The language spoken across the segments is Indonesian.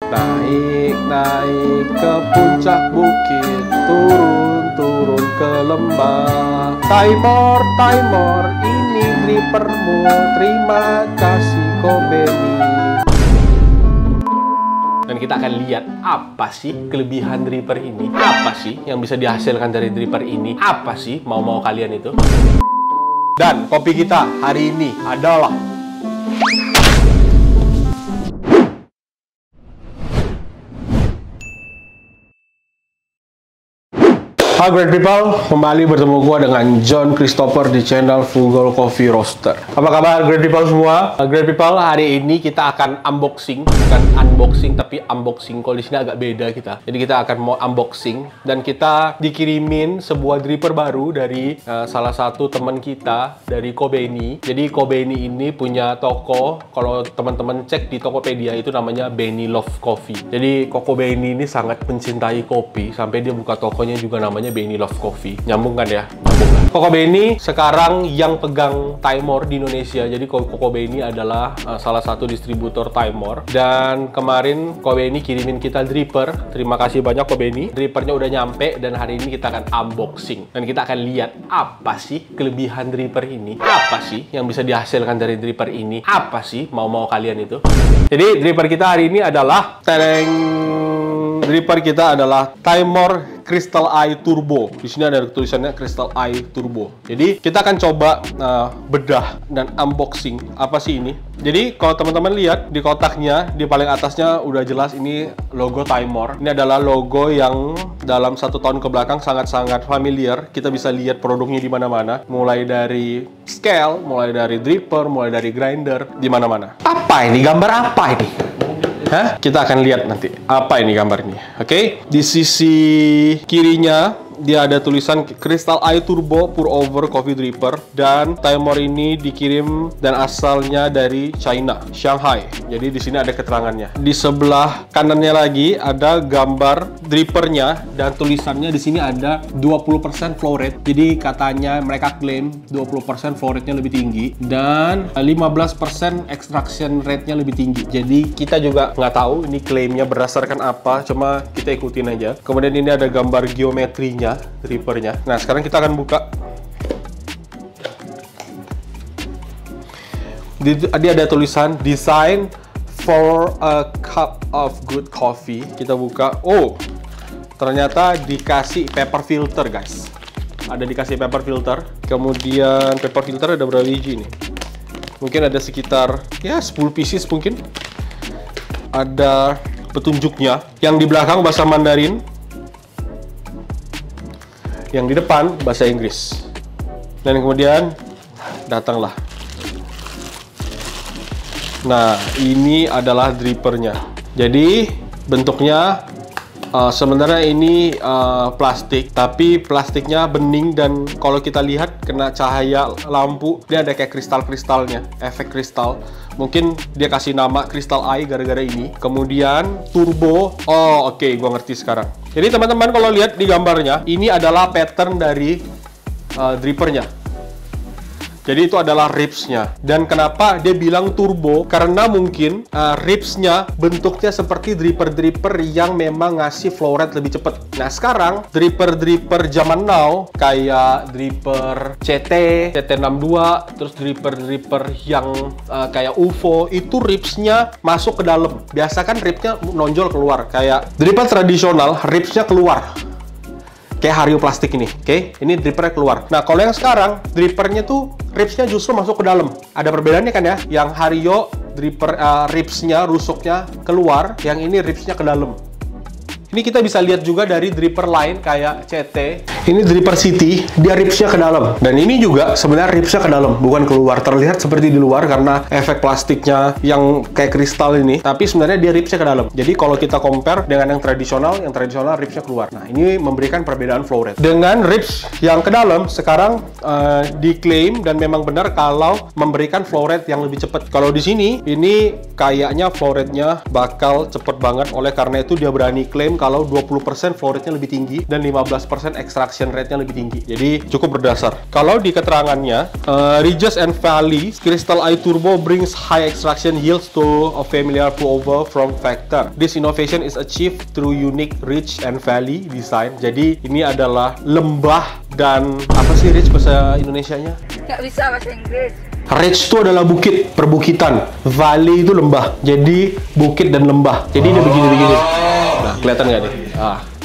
Naik ke puncak bukit, turun ke lembah. Timor, ini drippermu. Terima kasih Kobeni. Dan kita akan lihat apa sih kelebihan dripper ini. Apa sih yang bisa dihasilkan dari dripper ini. Apa sih mau kalian itu. Dan kopi kita hari ini adalah Halo great people, kembali bertemu gua dengan John Christopher di channel Frugal Coffee Roaster. Apa kabar great people semua? Great people, hari ini kita akan unboxing, bukan unboxing tapi unboxing. Kalau di sini agak beda kita. Jadi kita akan mau unboxing dan kita dikirimin sebuah dripper baru dari salah satu teman kita dari Kobeni. Jadi Kobeni ini punya toko. Kalau teman-teman cek di Tokopedia itu namanya Benny Love Coffee. Jadi Kobeni ini sangat mencintai kopi sampai dia buka tokonya juga namanya Benny Love Coffee. Nyambung kan ya? Nyambung kan? Kobeni sekarang yang pegang Timor di Indonesia. Jadi Kobeni adalah salah satu distributor Timor. Dan kemarin Kobeni kirimin kita dripper. Terima kasih banyak Kobeni. Drippernya udah nyampe dan hari ini kita akan unboxing. Dan kita akan lihat apa sih kelebihan dripper ini. Apa sih yang bisa dihasilkan dari dripper ini. Apa sih mau kalian itu. Jadi dripper kita hari ini adalah dripper kita adalah Timor Crystal Eye Turbo. Di sini ada tulisannya Crystal Eye Turbo. Jadi kita akan coba bedah dan unboxing apa sih ini. Jadi kalau teman-teman lihat di kotaknya, di paling atasnya udah jelas ini logo Timor. Ini adalah logo yang dalam 1 tahun ke belakang sangat-sangat familiar. Kita bisa lihat produknya di mana-mana. Mulai dari scale, mulai dari dripper, mulai dari grinder, di mana-mana. Apa ini? Gambar apa ini? Hah? Kita akan lihat nanti apa ini gambar ini. Oke, di sisi kirinya dia ada tulisan Crystal Eye Turbo Pour Over Coffee Dripper dan Timor ini dikirim dan asalnya dari China, Shanghai. Jadi di sini ada keterangannya. Di sebelah kanannya lagi ada gambar drippernya dan tulisannya di sini ada 20% flow rate. Jadi katanya mereka klaim 20% flow rate-nya lebih tinggi dan 15% extraction rate-nya lebih tinggi. Jadi kita juga nggak tahu ini klaimnya berdasarkan apa, cuma kita ikutin aja. Kemudian ini ada gambar geometrinya drippernya. Nah, sekarang kita akan buka. Dia ada tulisan design for a cup of good coffee. Kita buka. Oh, ternyata dikasih paper filter, guys. Ada dikasih paper filter. Kemudian paper filter ada berapa biji nih? Mungkin ada sekitar ya 10 pieces mungkin. Ada petunjuknya. Yang di belakang bahasa Mandarin. Yang di depan bahasa Inggris. Dan kemudian datanglah. Nah, ini adalah drippernya. Jadi bentuknya sebenarnya ini plastik, tapi plastiknya bening dan kalau kita lihat kena cahaya lampu dia ada kayak kristal-kristalnya, efek kristal. Mungkin dia kasih nama Crystal Eye gara-gara ini. Kemudian turbo. Oh, oke, gua ngerti sekarang. Jadi teman-teman kalau lihat di gambarnya, ini adalah pattern dari drippernya. Jadi itu adalah ribsnya. Dan kenapa dia bilang turbo? Karena mungkin ribsnya bentuknya seperti dripper-dripper yang memang ngasih flow rate lebih cepat. Nah sekarang dripper-dripper zaman now kayak dripper CT62, terus dripper-dripper yang kayak UFO itu ribsnya masuk ke dalam. Biasa kan ribsnya nonjol keluar. Kayak dripper tradisional ribsnya keluar. Kayak Hario plastik ini, oke? Ini drippernya keluar. Nah, kalau yang sekarang, drippernya tuh ribsnya justru masuk ke dalam. Ada perbedaannya kan ya? Yang Hario dripper ribsnya, rusuknya keluar, yang ini ribsnya ke dalam. Ini kita bisa lihat juga dari dripper lain kayak CT. Ini dripper City, dia ribsnya ke dalam. Dan ini juga sebenarnya ribsnya ke dalam, bukan keluar. Terlihat seperti di luar karena efek plastiknya yang kayak kristal ini. Tapi sebenarnya dia ribsnya ke dalam. Jadi kalau kita compare dengan yang tradisional ribsnya keluar. Nah, ini memberikan perbedaan flow rate. Dengan ribs yang ke dalam, sekarang diklaim dan memang benar kalau memberikan flow rate yang lebih cepat. Kalau di sini, ini kayaknya flow rate-nya bakal cepet banget. Oleh karena itu dia berani klaim ngeklaim kalau 20% flow rate-nya lebih tinggi dan 15% extraction rate-nya lebih tinggi. Jadi cukup berdasar. Kalau di keterangannya, Ridges and Valley Crystal Eye Turbo brings high extraction yields to a familiar flow from Vector. This innovation is achieved through unique ridge and valley design. Jadi ini adalah lembah dan apa sih ridge bahasa Indonesianya? Nggak bisa bahasa Inggris. Ridge itu adalah bukit, perbukitan. Valley itu lembah. Jadi bukit dan lembah. Jadi dia begini-begini. Nah, kelihatan nggak nih?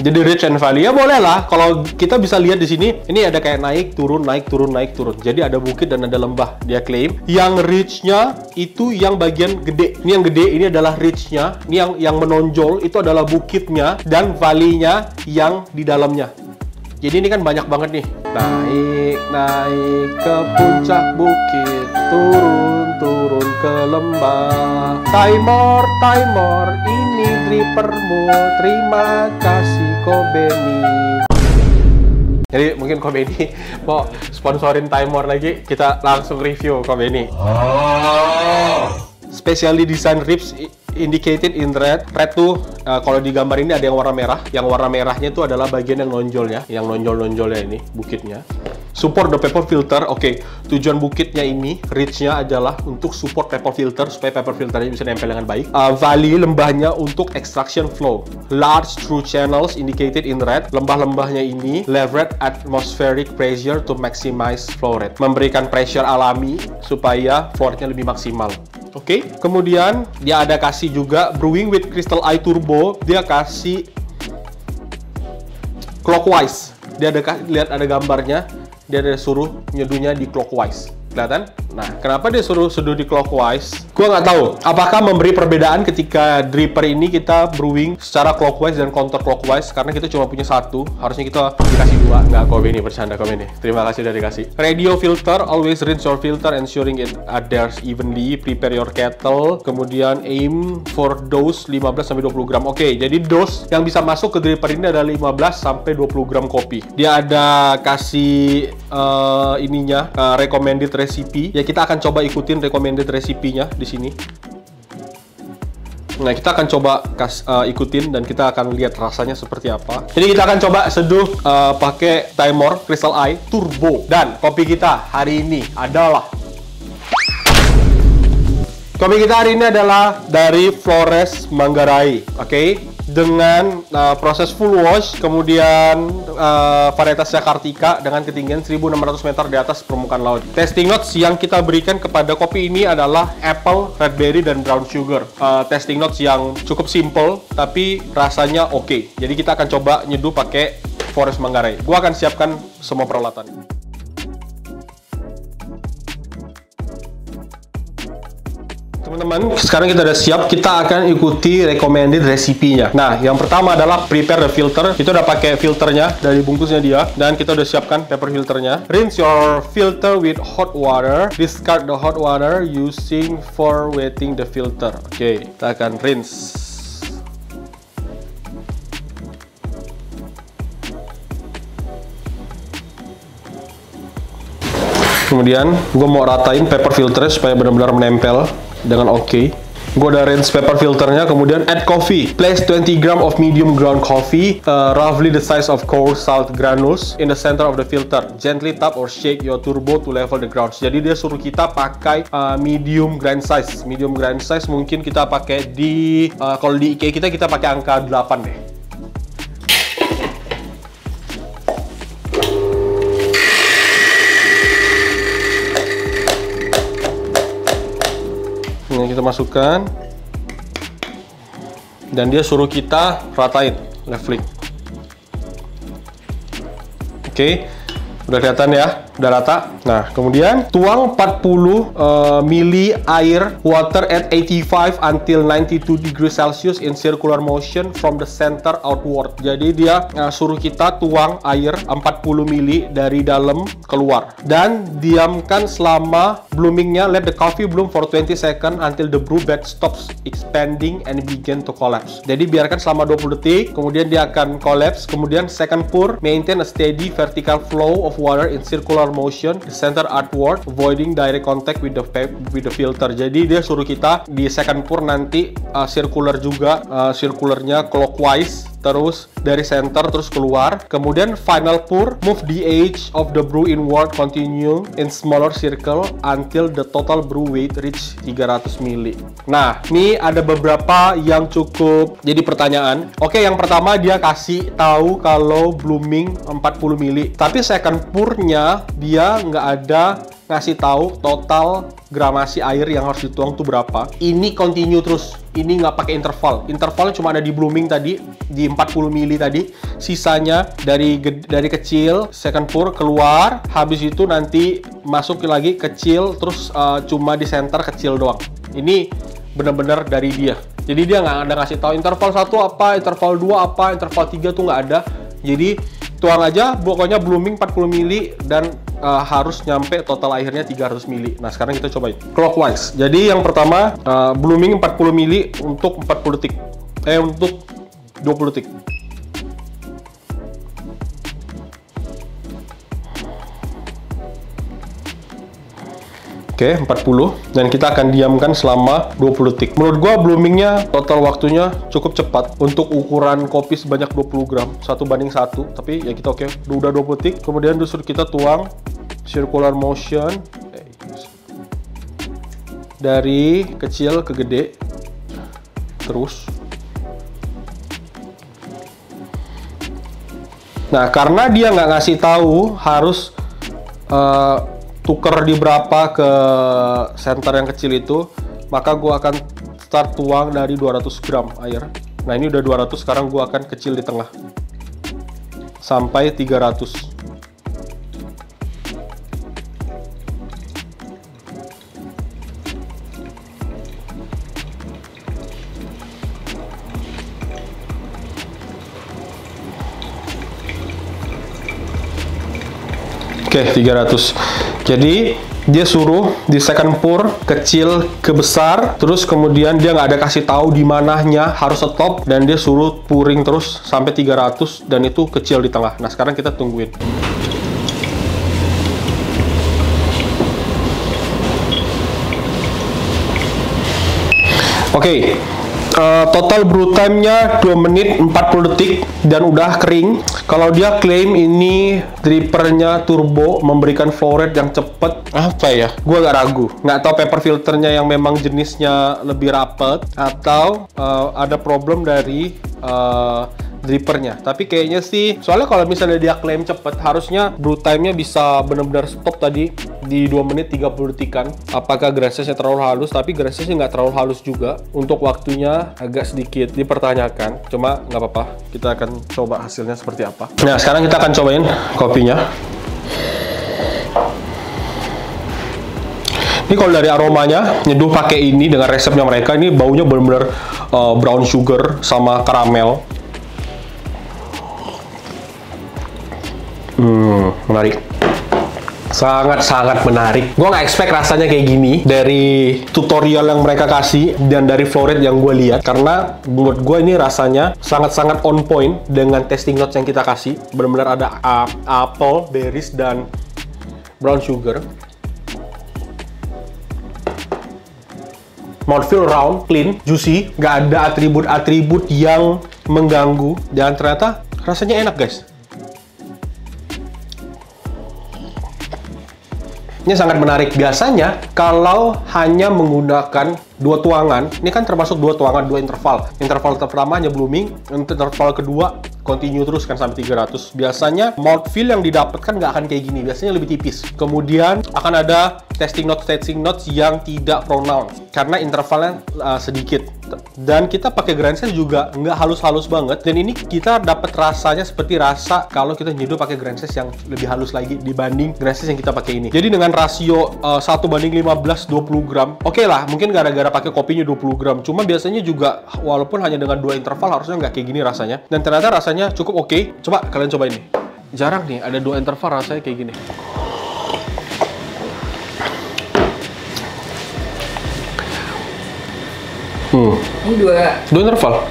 Jadi ridge and valley ya boleh lah. Kalau kita bisa lihat di sini, ini ada kayak naik, turun, naik, turun, naik, turun. Jadi ada bukit dan ada lembah. Dia klaim yang ridge-nya itu yang bagian gede. Ini yang gede, ini adalah ridge-nya. Ini yang menonjol itu adalah bukitnya dan valley-nya yang di dalamnya. Jadi ini kan banyak banget nih. Naik ke puncak bukit, turun ke lembah. Timer, ini drippermu. Terima kasih Kobeni. Jadi mungkin Kobeni mau sponsorin Timer lagi, kita langsung review Kobeni. Specially designed ribs indicated in red. Red tuh kalau di gambar ini ada yang warna merah. Yang warna merahnya itu adalah bagian yang nonjolnya, yang nonjol-nonjolnya ini bukitnya. Support the paper filter. Oke, tujuan bukitnya ini, ridge-nya adalah untuk support paper filter supaya paper filternya bisa nempel dengan baik. Valley, lembahnya untuk extraction flow. Large through channels indicated in red. Lembah-lembahnya ini leverage atmospheric pressure to maximize flow rate. Memberikan pressure alami supaya flow rate-nya lebih maksimal. Oke, kemudian dia ada kasih juga brewing with Crystal Eye Turbo. Dia kasih clockwise. Dia ada lihat ada gambarnya. Dia ada suruh nyeduhnya di clockwise. Kelihatan? Nah, kenapa dia suruh seduh di clockwise? Gua nggak tahu. Apakah memberi perbedaan ketika dripper ini kita brewing secara clockwise dan counter clockwise? Karena kita cuma punya satu. Harusnya kita dikasih dua. Nggak, Kobeni bercanda Kobeni. Terima kasih udah dikasih. Radio filter. Always rinse your filter, ensuring it adheres evenly. Prepare your kettle. Kemudian aim for dose 15-20 gram. Oke, jadi dose yang bisa masuk ke dripper ini adalah 15-20 gram kopi. Dia ada kasih ininya recommended recipe. Ya, kita akan coba ikutin recommended recipe-nya di sini. Nah, kita akan coba ikutin dan kita akan lihat rasanya seperti apa. Jadi kita akan coba seduh pakai Timer Crystal Eye Turbo. Dan kopi kita hari ini adalah dari Flores Manggarai. Oke. Dengan proses full wash, kemudian varietasnya Kartika dengan ketinggian 1.600 meter di atas permukaan laut. Tasting notes yang kita berikan kepada kopi ini adalah apple, red berry, dan brown sugar. Tasting notes yang cukup simple, tapi rasanya oke. Jadi kita akan coba nyeduh pakai Flores Manggarai. Gua akan siapkan semua peralatan. Teman-teman, sekarang kita udah siap, kita akan ikuti recommended recipe-nya. Nah, yang pertama adalah prepare the filter. Kita udah pakai filternya dari bungkusnya dia, dan kita udah siapkan paper filternya. Rinse your filter with hot water. Discard the hot water using for wetting the filter. Oke, kita akan rinse. Kemudian, gue mau ratain paper filternya supaya benar-benar menempel dengan oke. Gue udah rinse paper filternya, kemudian add coffee. Place 20 gram of medium ground coffee, roughly the size of coarse salt granules, in the center of the filter. Gently tap or shake your turbo to level the grounds. Jadi dia suruh kita pakai medium grind size. Medium grind size mungkin kita pakai di kalau di IKEA kita pakai angka 8 deh. Kita masukkan dan dia suruh kita ratain leveling. Oke, udah kelihatan ya, udah rata. Nah, kemudian tuang 40 mili air water at 85 until 92 degrees Celsius in circular motion from the center outward. Jadi dia suruh kita tuang air 40 mili dari dalam keluar dan diamkan selama bloomingnya. Let the coffee bloom for 20 seconds until the brew bag stops expanding and begin to collapse. Jadi biarkan selama 20 detik, kemudian dia akan collapse. Kemudian second pour, maintain a steady vertical flow of water in circular motion, the center outward, avoiding direct contact with the filter. Jadi dia suruh kita di second pour nanti circular juga, circularnya clockwise terus dari center terus keluar. Kemudian final pour, move the edge of the brew inward, continue in smaller circle until the total brew weight reach 300 ml. Nah, ini ada beberapa yang cukup jadi pertanyaan. Oke, yang pertama dia kasih tahu kalau blooming 40 ml, tapi second pour-nya dia nggak ada ngasih tahu total gramasi air yang harus dituang tuh berapa. Ini continue terus, ini nggak pakai interval. Intervalnya cuma ada di blooming tadi, di 40 ml tadi. Sisanya dari kecil, second pour keluar, habis itu nanti masuk lagi kecil, terus cuma di center kecil doang. Ini bener-bener dari dia. Jadi dia nggak ada ngasih tahu interval 1 apa, interval 2 apa, interval 3 tuh nggak ada. Jadi tuang aja, pokoknya blooming 40 ml dan harus nyampe total airnya 300 ml. Nah, sekarang kita cobain clockwise. Jadi yang pertama blooming 40 ml untuk 40 detik. Untuk 20 detik. Oke, 40, dan kita akan diamkan selama 20 detik. Menurut gua bloomingnya total waktunya cukup cepat untuk ukuran kopi sebanyak 20 gram, 1:1, tapi ya kita oke. Udah 20 detik, kemudian disuruh kita tuang circular motion dari kecil ke gede terus. Nah, karena dia nggak ngasih tahu harus tuker di berapa ke center yang kecil itu, maka gua akan start tuang dari 200 gram air. Nah, ini udah 200, sekarang gua akan kecil di tengah sampai 300. Oke, 300. Jadi dia suruh di second pour kecil ke besar, terus kemudian dia nggak ada kasih tahu di mananya harus stop, dan dia suruh pouring terus sampai 300 dan itu kecil di tengah. Nah, sekarang kita tungguin. Oke. Total brew time-nya 2 menit 40 detik dan udah kering. Kalau dia klaim ini drippernya turbo memberikan flow rate yang cepet, apa ya? Gue agak ragu. Nggak tahu paper filternya yang memang jenisnya lebih rapet atau ada problem dari drippernya. Tapi kayaknya sih, soalnya kalau misalnya dia klaim cepet, harusnya brew time-nya bisa benar-benar stop tadi di 2 menit 30 detikan. Apakah grind-size-nya terlalu halus? Tapi grind-size-nya nggak terlalu halus juga. Untuk waktunya agak sedikit dipertanyakan. Cuma nggak apa-apa, kita akan coba hasilnya seperti apa. Nah, sekarang kita akan cobain kopinya. Ini kalau dari aromanya, nyeduh pakai ini dengan resepnya mereka, ini baunya benar-benar brown sugar sama karamel. Menarik. Sangat-sangat menarik. Gue nggak expect rasanya kayak gini dari tutorial yang mereka kasih dan dari flow rate yang gue lihat. Karena menurut gue ini rasanya sangat-sangat on point dengan tasting notes yang kita kasih. Benar-benar ada apple, berries, dan brown sugar. Mouthfeel round, clean, juicy. Nggak ada atribut-atribut yang mengganggu. Dan ternyata rasanya enak, guys. Ini sangat menarik. Biasanya kalau hanya menggunakan 2 tuangan, ini kan termasuk 2 tuangan, 2 interval. Interval pertama hanya blooming, interval kedua continue terus kan sampai 300. Biasanya mouthfeel yang didapatkan nggak akan kayak gini, biasanya lebih tipis. Kemudian akan ada tasting notes yang tidak pronounced karena intervalnya sedikit. Dan kita pakai grind-size juga nggak halus-halus banget. Dan ini kita dapat rasanya seperti rasa kalau kita nyeduh pakai grind-size yang lebih halus lagi dibanding grind-size yang kita pakai ini. Jadi dengan rasio 1:15 20 gram, oke lah, mungkin gara-gara pakai kopinya 20 gram. Cuma biasanya juga walaupun hanya dengan 2 interval harusnya nggak kayak gini rasanya. Dan ternyata rasanya cukup oke. Coba kalian cobain nih. Jarang nih ada 2 interval rasanya kayak gini. Ini 2 interval.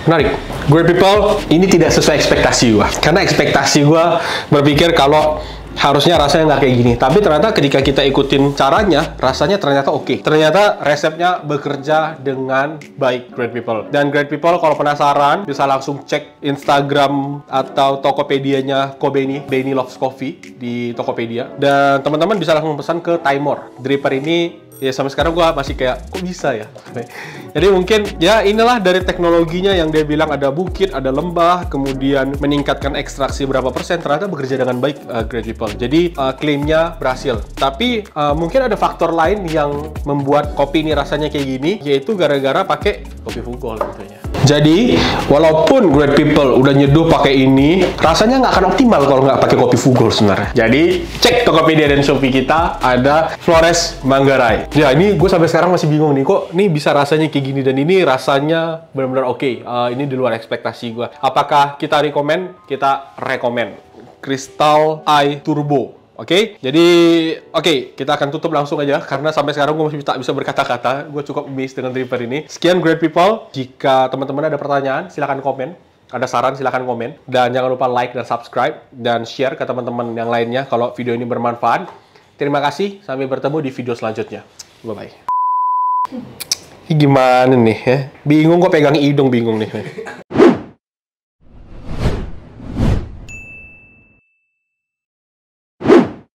Menarik. Great people, ini tidak sesuai ekspektasi gua. Karena ekspektasi gua berpikir kalau harusnya rasanya nggak kayak gini. Tapi ternyata ketika kita ikutin caranya, rasanya ternyata oke. Ternyata resepnya bekerja dengan baik, Great People. Dan Great People kalau penasaran, bisa langsung cek Instagram atau Tokopedia-nya Kobeni, Benny Loves Coffee di Tokopedia. Dan teman-teman bisa langsung pesan ke Timor. Dripper ini ya sampai sekarang gua masih kayak, kok bisa ya? Jadi mungkin ya inilah dari teknologinya yang dia bilang ada bukit, ada lembah, kemudian meningkatkan ekstraksi berapa persen, ternyata bekerja dengan baik, Great People. Jadi klaimnya berhasil. Tapi mungkin ada faktor lain yang membuat kopi ini rasanya kayak gini, yaitu gara-gara pakai kopi Fugol tentunya. Jadi, walaupun Great People udah nyeduh pakai ini, rasanya nggak akan optimal kalau nggak pakai kopi Fugol sebenarnya. Jadi, cek Tokopedia dan Shopee kita, ada Flores Manggarai. Ya, ini gue sampai sekarang masih bingung nih, kok ini bisa rasanya kayak gini, dan ini rasanya benar-benar oke. Ini di luar ekspektasi gue. Apakah kita rekomen? Kita rekomen. Crystal Eye Turbo. Oke, jadi kita akan tutup langsung aja karena sampai sekarang gue masih tak bisa berkata-kata. Gue cukup amazed dengan dripper ini. Sekian Great People. Jika teman-teman ada pertanyaan, silahkan komen. Ada saran, silahkan komen. Dan jangan lupa like dan subscribe dan share ke teman-teman yang lainnya kalau video ini bermanfaat. Terima kasih. Sampai bertemu di video selanjutnya. Bye-bye. Gimana nih ya? Bingung kok pegang hidung, bingung nih.